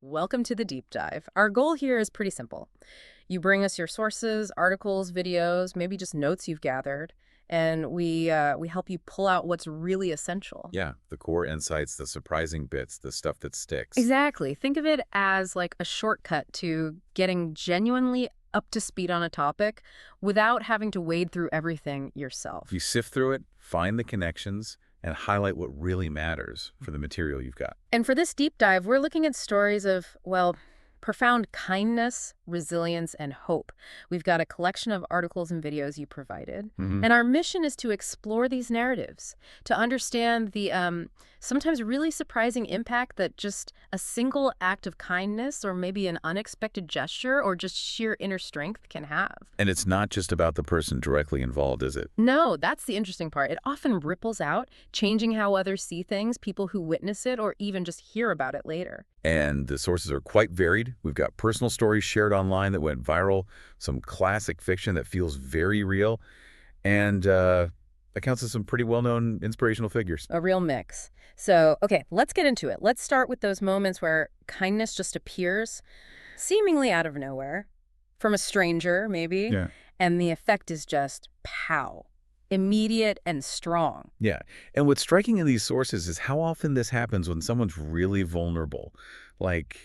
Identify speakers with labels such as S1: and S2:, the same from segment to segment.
S1: Welcome to the deep dive. Our goal here is pretty simple. You bring us your sources, articles, videos, maybe just notes you've gathered, and we help you pull out what's really essential.
S2: Yeah, the core insights, the surprising bits, the stuff that sticks.
S1: Exactly. Think of it as like a shortcut to getting genuinely up to speed on a topic without having to wade through everything yourself.
S2: You sift through it, find the connections, and highlight what really matters for the material you've got.
S1: And for this deep dive, we're looking at stories of, well, profound kindness, resilience, and hope. We've got a collection of articles and videos you provided. And our mission is to explore these narratives, to understand the sometimes really surprising impact that just a single act of kindness or maybe an unexpected gesture or just sheer inner strength can have.
S2: And it's not just about the person directly involved, is it?
S1: No, that's the interesting part. It often ripples out, changing how others see things, people who witness it, or even just hear about it later.
S2: And the sources are quite varied. We've got personal stories shared online that went viral, some classic fiction that feels very real, and accounts of some pretty well-known inspirational figures.
S1: A real mix. So, okay, let's get into it. Let's start with those moments where kindness just appears seemingly out of nowhere, from a stranger, maybe,
S2: Yeah.
S1: and the effect is just pow, immediate and strong.
S2: Yeah. And what's striking in these sources is how often this happens when someone's really vulnerable. Like,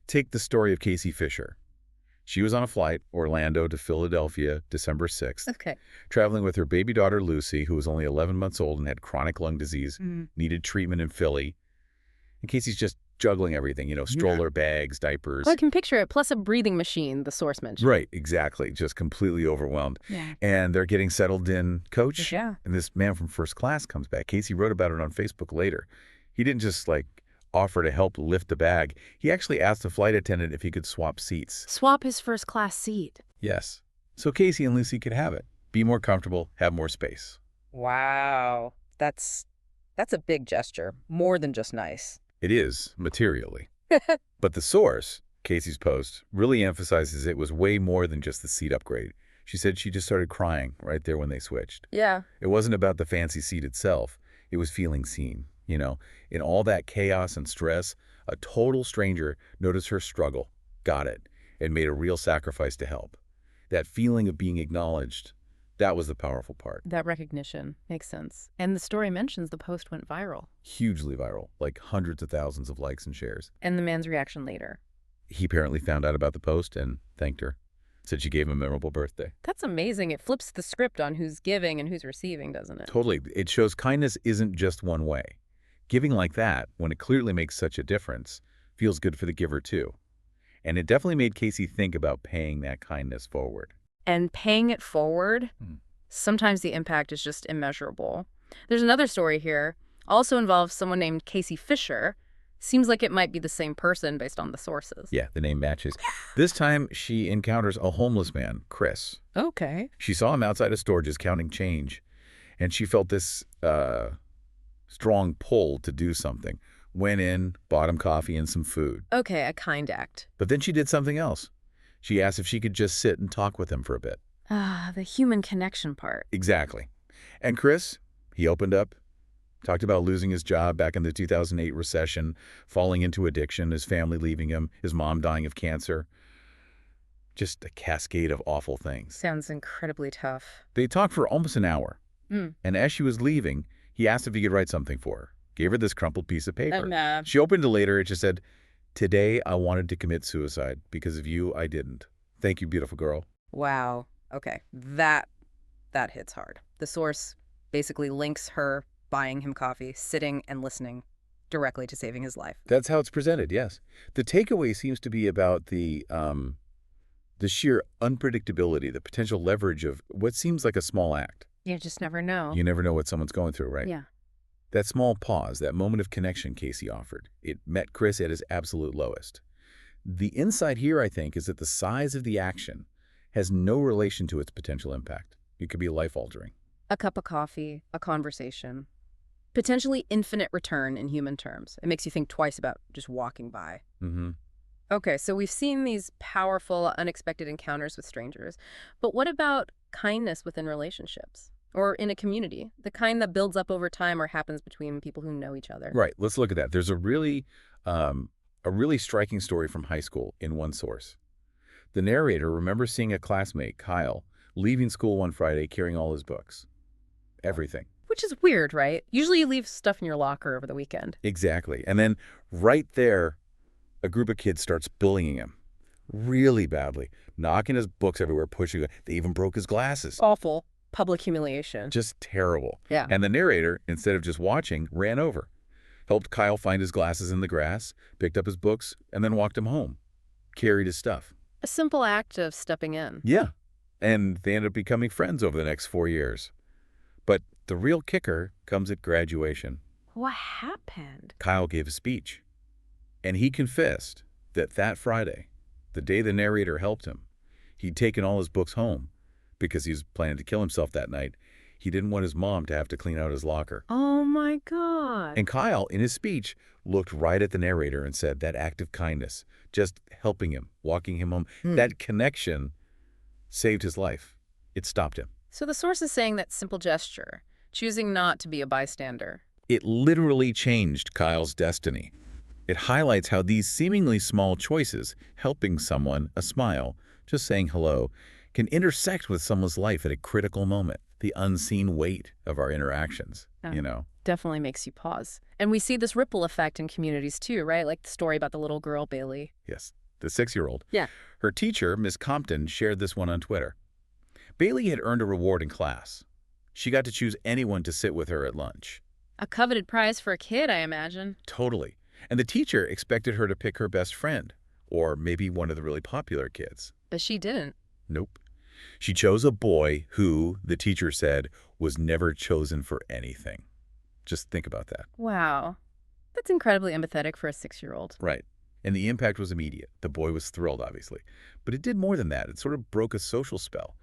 S2: take the story of Casey Fisher. She was on a flight, Orlando to Philadelphia, December 6th,
S1: Okay.
S2: traveling with her baby daughter, Lucy, who was only 11 months old and had chronic lung disease, needed treatment in Philly. And Casey's just juggling everything, stroller bags, diapers.
S1: Well, I can picture it, plus a breathing machine, the source mentioned.
S2: Right, exactly. Just completely overwhelmed.
S1: Yeah.
S2: And they're getting settled in, coach.
S1: Yeah.
S2: And this man from first class comes back. Casey wrote about it on Facebook later. He didn't just, offer to help lift the bag. He actually asked the flight attendant if he could swap seats.
S1: Swap his first class seat.
S2: Yes. So Casey and Lucy could have it. Be more comfortable, have more space.
S1: Wow. That's a big gesture. More than just nice.
S2: It is, materially. But the source, Casey's post, really emphasizes it was way more than just the seat upgrade. She said she just started crying right there when they switched.
S1: Yeah.
S2: It wasn't about the fancy seat itself. It was feeling seen. In all that chaos and stress, a total stranger noticed her struggle, got it, and made a real sacrifice to help. That feeling of being acknowledged, that was the powerful part.
S1: That recognition makes sense. And the story mentions the post went viral.
S2: Hugely viral, like hundreds of thousands of likes and shares.
S1: And the man's reaction later.
S2: He apparently found out about the post and thanked her. Said she gave him a memorable birthday.
S1: That's amazing. It flips the script on who's giving and who's receiving, doesn't it?
S2: Totally. It shows kindness isn't just one way. Giving like that, when it clearly makes such a difference, feels good for the giver too. And it definitely made Casey think about paying that kindness forward.
S1: And paying it forward, sometimes the impact is just immeasurable. There's another story here, also involves someone named Casey Fisher. Seems like it might be the same person based on the sources.
S2: Yeah, the name matches. This time, she encounters a homeless man, Chris.
S1: Okay.
S2: She saw him outside a store just counting change, and she felt this strong pull to do something. Went in, bought him coffee and some food.
S1: Okay, a kind act.
S2: But then she did something else. She asked if she could just sit and talk with him for a bit.
S1: Ah, the human connection part.
S2: Exactly. And Chris, he opened up, talked about losing his job back in the 2008 recession, falling into addiction, his family leaving him, his mom dying of cancer. Just a cascade of awful things.
S1: Sounds incredibly tough.
S2: They talked for almost an hour. And as she was leaving, he asked if he could write something for her. Gave her this crumpled piece of paper. She opened it later. It just said, "Today I wanted to commit suicide. Because of you, I didn't. Thank you, beautiful girl."
S1: Wow. Okay. That hits hard. The source basically links her buying him coffee, sitting and listening directly to saving his life.
S2: That's how it's presented, yes. The takeaway seems to be about the sheer unpredictability, the potential leverage of what seems like a small act.
S1: You just never know.
S2: You never know what someone's going through, right?
S1: Yeah.
S2: That small pause, that moment of connection Casey offered, it met Chris at his absolute lowest. The insight here, I think, is that the size of the action has no relation to its potential impact. It could be life-altering.
S1: A cup of coffee, a conversation, potentially infinite return in human terms. It makes you think twice about just walking by. Okay, so we've seen these powerful, unexpected encounters with strangers. But what about kindness within relationships? Or in a community, the kind that builds up over time or happens between people who know each other.
S2: Right. Let's look at that. There's a really a really striking story from high school in one source. The narrator remembers seeing a classmate, Kyle, leaving school one Friday carrying all his books. Everything.
S1: Which is weird, right? Usually you leave stuff in your locker over the weekend.
S2: Exactly. And then right there, a group of kids starts bullying him really badly, knocking his books everywhere, pushing him. They even broke his glasses.
S1: Awful. Public humiliation.
S2: Just terrible.
S1: Yeah.
S2: And the narrator, instead of just watching, ran over, helped Kyle find his glasses in the grass, picked up his books, and then walked him home. Carried his stuff.
S1: A simple act of stepping in.
S2: Yeah. And they ended up becoming friends over the next 4 years. But the real kicker comes at graduation.
S1: What happened?
S2: Kyle gave a speech. And he confessed that Friday, the day the narrator helped him, he'd taken all his books home because he was planning to kill himself that night. He didn't want his mom to have to clean out his locker.
S1: Oh, my God.
S2: And Kyle, in his speech, looked right at the narrator and said that act of kindness, just helping him, walking him home, that connection saved his life. It stopped him.
S1: So the source is saying that simple gesture, choosing not to be a bystander.
S2: It literally changed Kyle's destiny. It highlights how these seemingly small choices, helping someone, a smile, just saying hello, can intersect with someone's life at a critical moment. The unseen weight of our interactions, you know.
S1: Definitely makes you pause. And we see this ripple effect in communities too, right? Like the story about the little girl, Bailey.
S2: Yes, the 6-year-old.
S1: Yeah.
S2: Her teacher, Miss Compton, shared this one on Twitter. Bailey had earned a reward in class. She got to choose anyone to sit with her at lunch.
S1: A coveted prize for a kid, I imagine.
S2: Totally. And the teacher expected her to pick her best friend, or maybe one of the really popular kids.
S1: But she didn't.
S2: Nope. She chose a boy who, the teacher said, was never chosen for anything. Just think about that.
S1: Wow. That's incredibly empathetic for a 6-year-old.
S2: Right. And the impact was immediate. The boy was thrilled, obviously. But it did more than that. It sort of broke a social spell.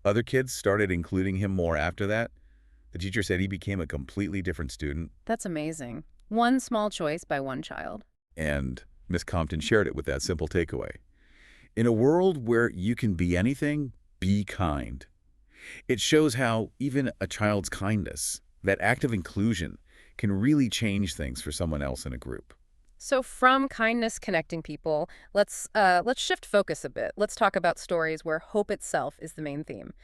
S2: Other kids started including him more after that. The teacher said he became a completely different student.
S1: That's amazing. One small choice by one child.
S2: And Miss Compton shared it with that simple takeaway. In a world where you can be anything, be kind. It shows how even a child's kindness, that act of inclusion, can really change things for someone else in a group.
S1: So from kindness connecting people, let's shift focus a bit. Let's talk about stories where hope itself is the main theme.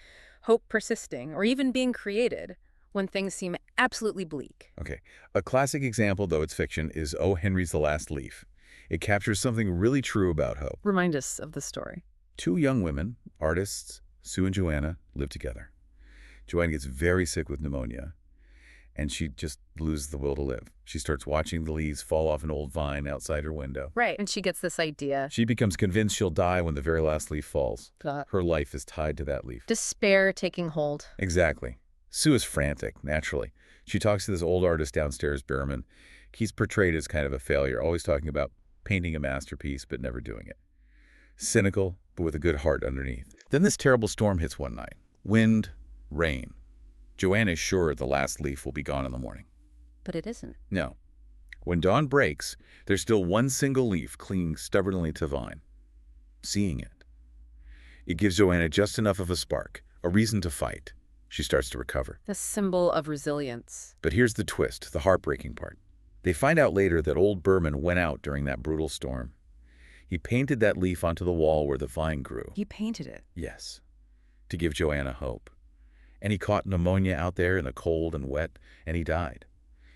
S1: Hope persisting or even being created when things seem absolutely bleak.
S2: Okay. A classic example, though it's fiction, is O. Henry's The Last Leaf. It captures something really true about hope.
S1: Remind us of the story.
S2: 2 young women, artists, Sue and Joanna, live together. Joanna gets very sick with pneumonia, and she just loses the will to live. She starts watching the leaves fall off an old vine outside her window.
S1: Right, and she gets this idea.
S2: She becomes convinced she'll die when the very last leaf falls.
S1: Got
S2: Her life is tied to that leaf.
S1: despair taking hold.
S2: Exactly. Sue is frantic, naturally. She talks to this old artist downstairs, Behrman. He's portrayed as kind of a failure, always talking about painting a masterpiece but never doing it. Cynical, but with a good heart underneath. Then this terrible storm hits one night. Wind, rain. Joanna is sure the last leaf will be gone in the morning.
S1: But it isn't.
S2: No. When dawn breaks, there's still one single leaf clinging stubbornly to the vine. Seeing it, it gives Joanna just enough of a spark, a reason to fight. She starts to recover.
S1: The symbol of resilience.
S2: But here's the twist, the heartbreaking part. They find out later that old Behrman went out during that brutal storm. He painted that leaf onto the wall where the vine grew.
S1: He painted it.
S2: Yes, to give Joanna hope. And he caught pneumonia out there in the cold and wet, and he died.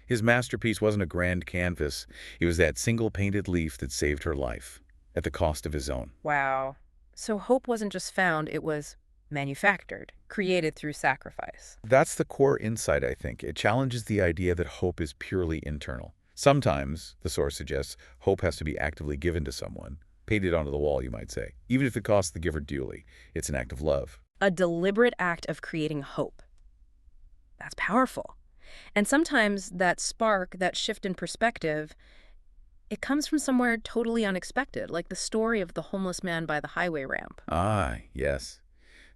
S2: His masterpiece wasn't a grand canvas. It was that single painted leaf that saved her life, at the cost of his own.
S1: Wow. So hope wasn't just found, it was manufactured, created through sacrifice.
S2: That's the core insight, I think. It challenges the idea that hope is purely internal. Sometimes, the source suggests, hope has to be actively given to someone. Painted onto the wall, you might say. Even if it costs the giver dearly, it's an act of love.
S1: A deliberate act of creating hope. That's powerful. And sometimes that spark, that shift in perspective, it comes from somewhere totally unexpected, like the story of the homeless man by the highway ramp.
S2: Ah, yes.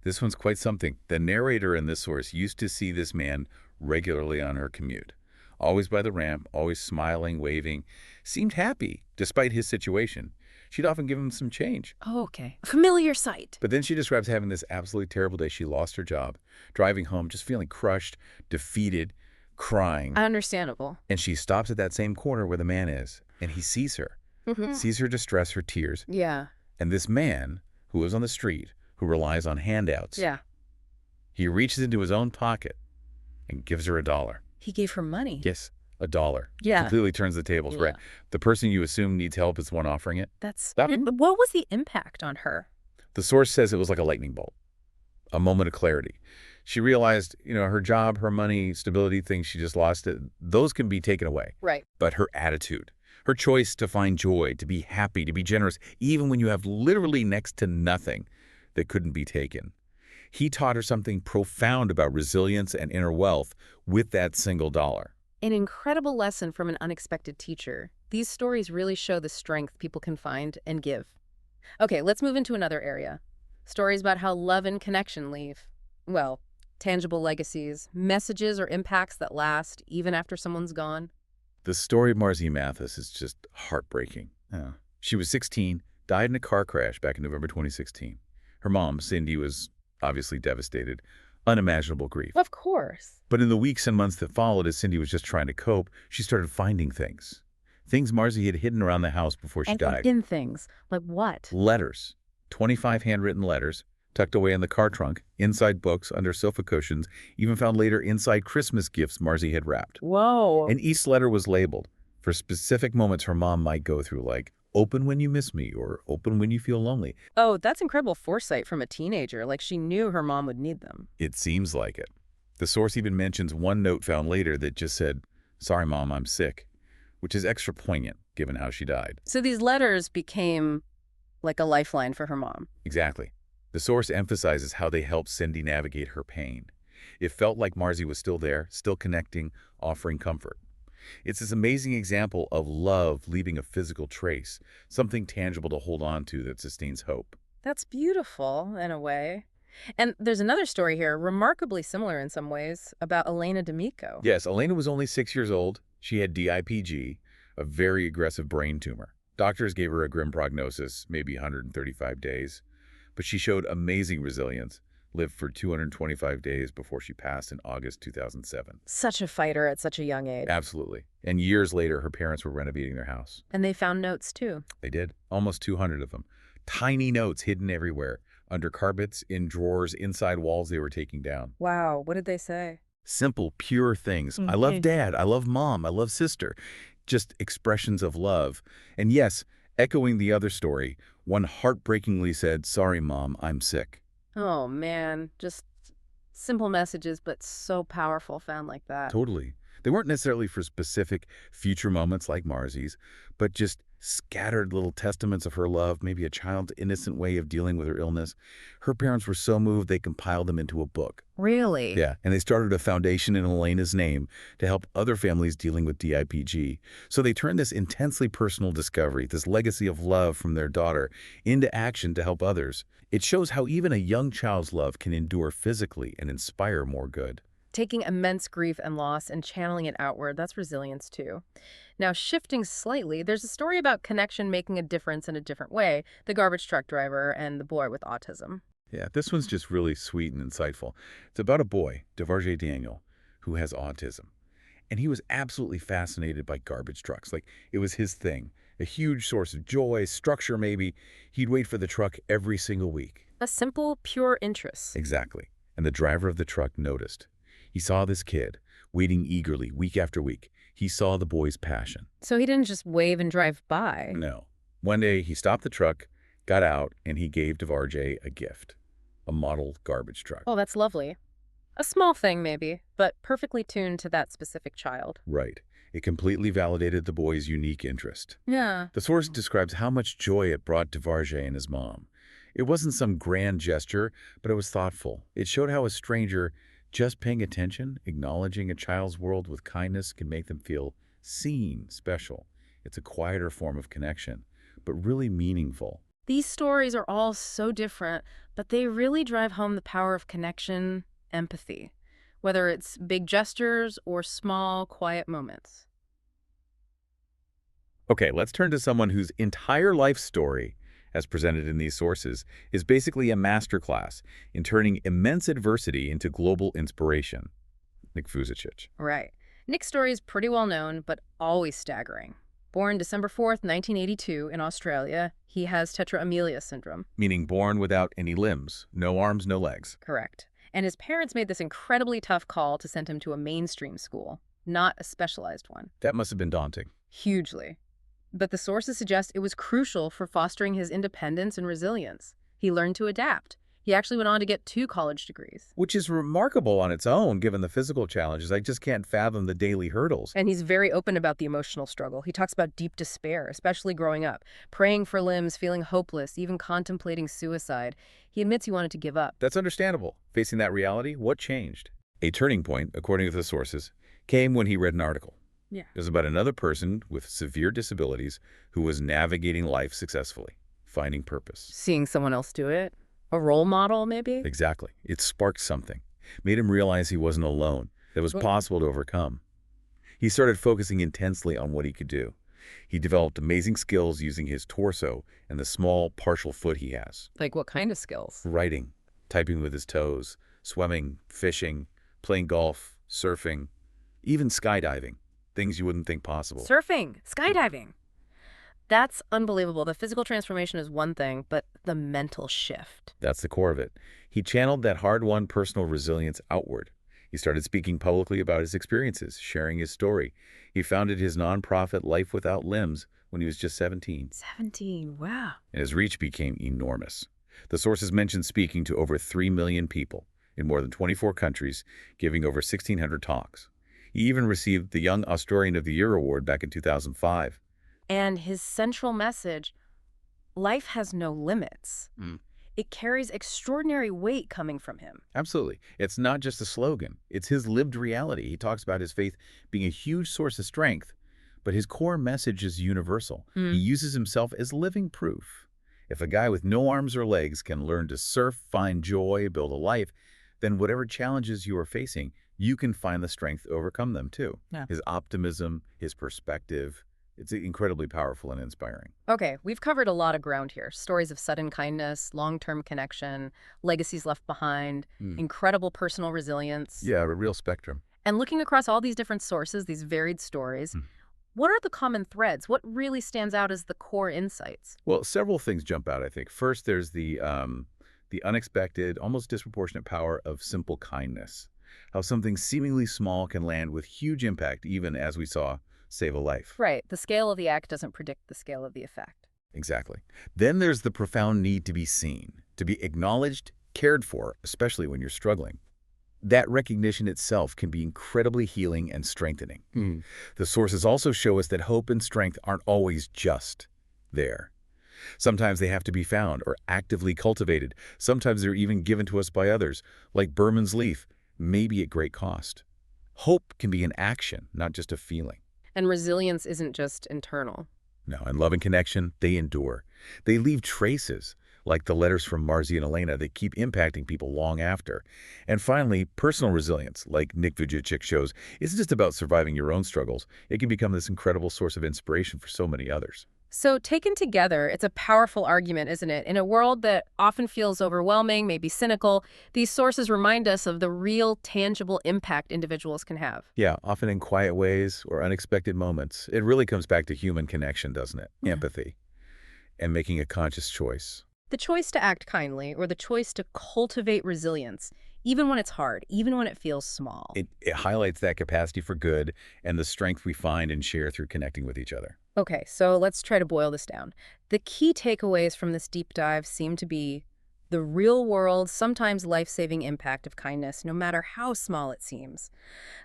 S2: This one's quite something. The narrator in this source used to see this man regularly on her commute. Always by the ramp, always smiling, waving. Seemed happy, despite his situation. She'd often give him some change.
S1: Oh, okay. A familiar sight.
S2: But then she describes having this absolutely terrible day. She lost her job, driving home, just feeling crushed, defeated, crying.
S1: Understandable.
S2: And she stops at that same corner where the man is, and he sees her. sees her distress, her tears,
S1: Yeah.
S2: and this man who lives on the street, who relies on handouts,
S1: Yeah.
S2: he reaches into his own pocket and gives her $1.
S1: He gave her money.
S2: Yes, $1.
S1: Yeah.
S2: Completely turns the tables, right? The person you assume needs help is the one offering it.
S1: What was the impact on her?
S2: The source says it was like a lightning bolt, a moment of clarity. She realized, her job, her money, stability, things she just lost, those can be taken away.
S1: Right.
S2: But her attitude, her choice to find joy, to be happy, to be generous, even when you have literally next to nothing that couldn't be taken. He taught her something profound about resilience and inner wealth with that single dollar.
S1: An incredible lesson from an unexpected teacher. These stories really show the strength people can find and give. Okay, let's move into another area. Stories about how love and connection leave, well, tangible legacies, messages or impacts that last even after someone's gone.
S2: The story of Marzi Mathis is just heartbreaking. She was 16, died in a car crash back in November 2016. Her mom, Cindy, was obviously devastated. Unimaginable grief.
S1: Of course.
S2: But in the weeks and months that followed, as Cindy was just trying to cope, she started finding things. Things Marzi had hidden around the house before she died.
S1: And things. Like what?
S2: Letters. 25 handwritten letters, tucked away in the car trunk, inside books, under sofa cushions, even found later inside Christmas gifts Marzi had wrapped.
S1: Whoa.
S2: And each letter was labeled for specific moments her mom might go through, like, open when you miss me, or open when you feel lonely.
S1: Oh, that's incredible foresight from a teenager. Like she knew her mom would need them.
S2: It seems like it. The source even mentions one note found later that just said, "Sorry, Mom, I'm sick," which is extra poignant given how she died.
S1: So these letters became like a lifeline for her mom.
S2: Exactly. The source emphasizes how they helped Cindy navigate her pain. It felt like Marzi was still there, still connecting, offering comfort. It's this amazing example of love leaving a physical trace, something tangible to hold on to that sustains hope.
S1: That's beautiful, in a way. And there's another story here, remarkably similar in some ways, about Elena D'Amico.
S2: Yes, Elena was only 6 years old. She had DIPG, a very aggressive brain tumor. Doctors gave her a grim prognosis, maybe 135 days. But she showed amazing resilience, lived for 225 days before she passed in August 2007.
S1: Such a fighter at such a young age.
S2: Absolutely. And years later, her parents were renovating their house.
S1: And they found notes, too.
S2: They did. Almost 200 of them. Tiny notes hidden everywhere. Under carpets, in drawers, inside walls they were taking down.
S1: Wow, what did they say?
S2: Simple, pure things. I love Dad. I love Mom. I love Sister. Just expressions of love. And yes, echoing the other story, one heartbreakingly said, "Sorry, Mom, I'm sick."
S1: Oh, man. Just simple messages, but so powerful found like that.
S2: Totally. They weren't necessarily for specific future moments like Marzi's, but just scattered little testaments of her love, maybe a child's innocent way of dealing with her illness. Her parents were so moved they compiled them into a book.
S1: Really?
S2: Yeah, and they started a foundation in Elena's name to help other families dealing with DIPG. So they turned this intensely personal discovery, this legacy of love from their daughter, into action to help others. It shows how even a young child's love can endure physically and inspire more good.
S1: Taking immense grief and loss and channeling it outward, that's resilience too. Now, shifting slightly, there's a story about connection making a difference in a different way, the garbage truck driver and the boy with autism.
S2: Yeah, this one's just really sweet and insightful. It's about a boy, Desier Daniel, who has autism. And he was absolutely fascinated by garbage trucks. Like, it was his thing. A huge source of joy, structure maybe. He'd wait for the truck every single week.
S1: A simple, pure interest.
S2: Exactly. And the driver of the truck noticed. He saw this kid, waiting eagerly week after week. He saw the boy's passion.
S1: So he didn't just wave and drive by.
S2: No. One day, he stopped the truck, got out, and he gave Desier a gift. A model garbage truck.
S1: Oh, that's lovely. A small thing, maybe, but perfectly tuned to that specific child.
S2: Right. It completely validated the boy's unique interest.
S1: Yeah.
S2: The source describes how much joy it brought Desier and his mom. It wasn't some grand gesture, but it was thoughtful. It showed how a stranger just paying attention, acknowledging a child's world with kindness can make them feel seen, special. It's a quieter form of connection, but really meaningful.
S1: These stories are all so different, but they really drive home the power of connection, empathy, whether it's big gestures or small, quiet moments.
S2: Okay, let's turn to someone whose entire life story, as presented in these sources, is basically a masterclass in turning immense adversity into global inspiration. Nick Vujicic.
S1: Right. Nick's story is pretty well known, but always staggering. Born December 4th, 1982 in Australia, he has tetraamelia syndrome.
S2: Meaning born without any limbs, no arms, no legs.
S1: Correct. And his parents made this incredibly tough call to send him to a mainstream school, not a specialized one.
S2: That must have been daunting.
S1: Hugely. But the sources suggest it was crucial for fostering his independence and resilience. He learned to adapt. He actually went on to get 2 college degrees.
S2: Which is remarkable on its own, given the physical challenges. I just can't fathom the daily hurdles.
S1: And he's very open about the emotional struggle. He talks about deep despair, especially growing up, praying for limbs, feeling hopeless, even contemplating suicide. He admits he wanted to give up.
S2: That's understandable. Facing that reality, what changed? A turning point, according to the sources, came when he read an article.
S1: Yeah.
S2: It was about another person with severe disabilities who was navigating life successfully, finding purpose.
S1: Seeing someone else do it? A role model, maybe?
S2: Exactly. It sparked something, made him realize he wasn't alone, that it was possible to overcome. He started focusing intensely on what he could do. He developed amazing skills using his torso and the small partial foot he has.
S1: Like what kind of skills?
S2: Writing, typing with his toes, swimming, fishing, playing golf, surfing, even skydiving, things you wouldn't think possible.
S1: Surfing, skydiving. That's unbelievable. The physical transformation is one thing, but the mental shift.
S2: That's the core of it. He channeled that hard-won personal resilience outward. He started speaking publicly about his experiences, sharing his story. He founded his nonprofit Life Without Limbs when he was just 17.
S1: 17, wow.
S2: And his reach became enormous. The sources mentioned speaking to over 3 million people in more than 24 countries, giving over 1,600 talks. He even received the Young Australian of the Year award back in 2005.
S1: And his central message, life has no limits. It carries extraordinary weight coming from him.
S2: Absolutely. It's not just a slogan. It's his lived reality. He talks about his faith being a huge source of strength, but his core message is universal. He uses himself as living proof. If a guy with no arms or legs can learn to surf, find joy, build a life, then whatever challenges you are facing, you can find the strength to overcome them too.
S1: Yeah.
S2: His optimism, his perspective, it's incredibly powerful and inspiring.
S1: Okay, we've covered a lot of ground here. Stories of sudden kindness, long-term connection, legacies left behind, incredible personal resilience.
S2: Yeah, a real spectrum.
S1: And looking across all these different sources, these varied stories, what are the common threads? What really stands out as the core insights?
S2: Well, several things jump out, I think. First, there's the unexpected, almost disproportionate power of simple kindness. How something seemingly small can land with huge impact, even as we saw, save a life.
S1: Right. The scale of the act doesn't predict the scale of the effect.
S2: Exactly. Then there's the profound need to be seen, to be acknowledged, cared for, especially when you're struggling. That recognition itself can be incredibly healing and strengthening. The sources also show us that hope and strength aren't always just there. Sometimes they have to be found or actively cultivated. Sometimes they're even given to us by others, like Berman's leaf, maybe at great cost. Hope can be an action, not just a feeling.
S1: And resilience isn't just internal.
S2: No, and love and connection, they endure. They leave traces, like the letters from Marzi and Elena that keep impacting people long after. And finally, personal resilience, like Nick Vujicic shows, isn't just about surviving your own struggles. It can become this incredible source of inspiration for so many others.
S1: So taken together, it's a powerful argument, isn't it? In a world that often feels overwhelming, maybe cynical, these sources remind us of the real, tangible impact individuals can have.
S2: Yeah, often in quiet ways or unexpected moments. It really comes back to human connection, doesn't it? Empathy and making a conscious choice.
S1: The choice to act kindly or the choice to cultivate resilience, even when it's hard, even when it feels small.
S2: It highlights that capacity for good and the strength we find and share through connecting with each other.
S1: Okay, so let's try to boil this down. The key takeaways from this deep dive seem to be the real-world, sometimes life-saving impact of kindness, no matter how small it seems.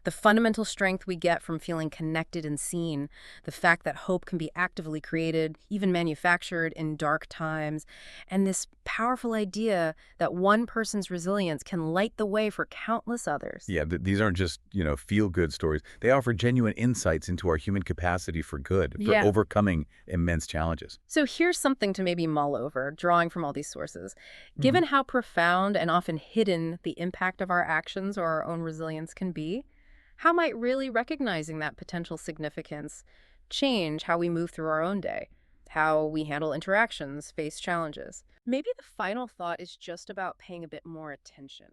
S1: The fundamental strength we get from feeling connected and seen, the fact that hope can be actively created, even manufactured in dark times, and this powerful idea that one person's resilience can light the way for countless others.
S2: Yeah, these aren't just, feel-good stories. They offer genuine insights into our human capacity for good, for overcoming immense challenges.
S1: So here's something to maybe mull over, drawing from all these sources. Given how profound and often hidden the impact of our actions or our own resilience can be, how might really recognizing that potential significance change how we move through our own day, how we handle interactions, face challenges? Maybe the final thought is just about paying a bit more attention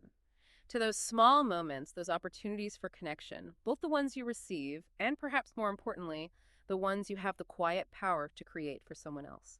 S1: to those small moments, those opportunities for connection, both the ones you receive and perhaps more importantly, the ones you have the quiet power to create for someone else.